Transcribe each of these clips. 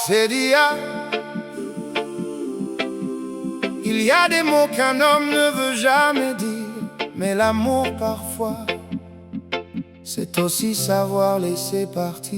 C'est dia. Il y a des mots qu'un homme ne veut jamais dire, mais l'amour parfois, c'est aussi savoir laisser partir.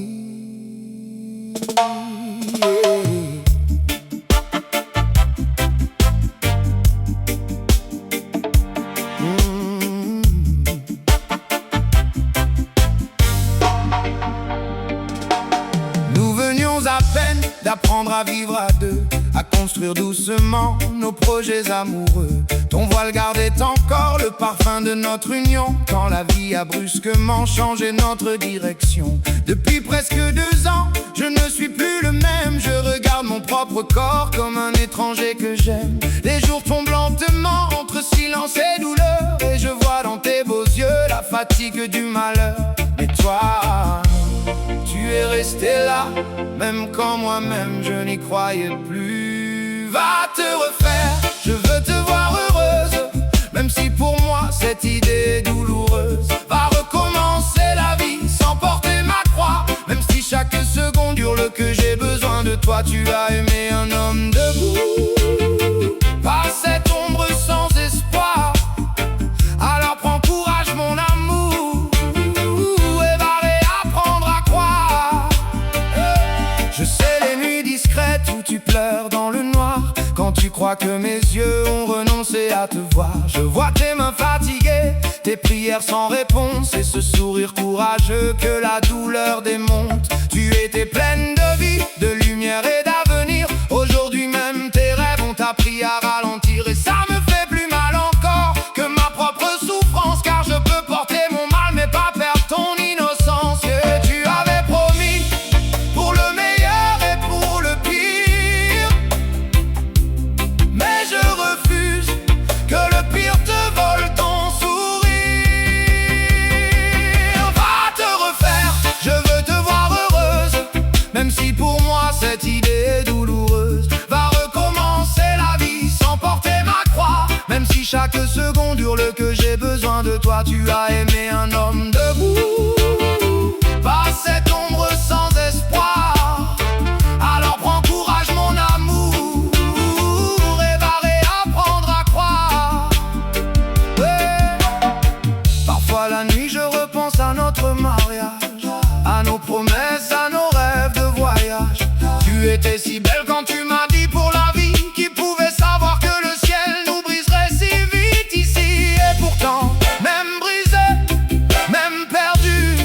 Nous venions à peine d'apprendre à vivre à deux, à construire doucement nos projets amoureux. Ton voile gardait encore le parfum de notre union, quand la vie a brusquement changé notre direction. Depuis presque 2 ans, je ne suis plus le même. Je regarde mon propre corps comme un étranger que j'aime. Les jours tombent lentement entre silence et douleur, et je vois dans tes beaux yeux la fatigue du malheur. Mais toi, tu es resté là, même quand moi-même je n'y croyais plus. Va te refaire, je veux te voir heureuse, même si pour moi cette idée est douloureuse. Va recommencer la vie sans porter ma croix, même si chaque seconde hurle que j'ai besoin de toi. Tu as aimé un homme debout, pas cette ombre sans espoir. Alors prends courage mon amour, et va réapprendre à croire. Je sais les nuits discrètes où tu pleures dans le noir, quand tu crois que mes yeux ont renoncé à te voir. Je vois tes mains fatiguées, tes prières sans réponse, et ce sourire courageux que la douleur démonte. Tu étais pleine de vie, de lumière et d'avenir. Aujourd'hui même tes rêves ont appris à ralentir, et ça me fait plus mal encore que ma propre souffrance, car je peux porter mon mal mais pas perdre ton innocence. Que tu avais promis pour le meilleur et pour le pire, mais je refuse que le pire te vole ton sourire. Va te refaire, je veux te voir heureuse, même si pour moi cette idée est douloureuse. Va recommencer la vie sans porter ma croix, même si chaque seconde hurle que j'ai besoin de toi. Tu as aimé un homme debout, pas cette ombre sans espoir. Alors prends courage mon amour, et va réapprendre à croire. Ouais. Parfois la nuit je repense à notre mariage, à nos promesses, à nos rêves de voyage. Tu étais si belle quand tu m'as dit pour la vie, qui pouvait savoir que le ciel nous briserait si vite ici. Et pourtant, même brisé, même perdu,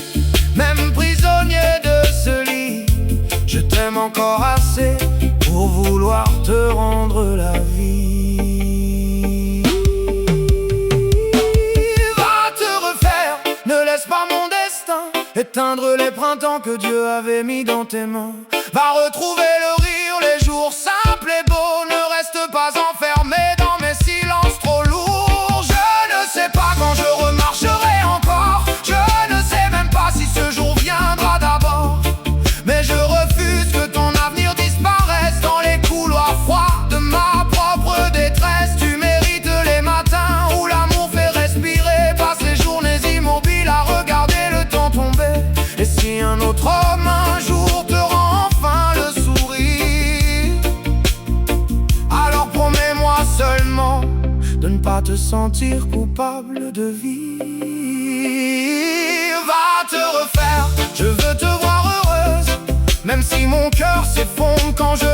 même prisonnier de ce lit, je t'aime encore assez pour vouloir te rendre la vie. Va te refaire, ne laisse pas mon destin éteindre les printemps que Dieu avait mis dans tes mains. Va retrouver le rire, les jours simples et beaux. Ne reste pas enfermé dans mes silences trop lourds. Je ne sais pas quand je remarcherai encore, je ne sais même pas si ce jour viendra d'abord, mais je refuse que ton avenir disparaisse dans les couloirs froids de ma propre détresse. Tu mérites les matins où l'amour fait respirer, pas ces journées immobiles à regarder le temps tomber. Et si un autre homme un jour te rend enfin le sourire, alors promets-moi seulement de ne pas te sentir coupable de vivre. Va te refaire, je veux te voir heureuse, même si mon cœur s'effondre quand je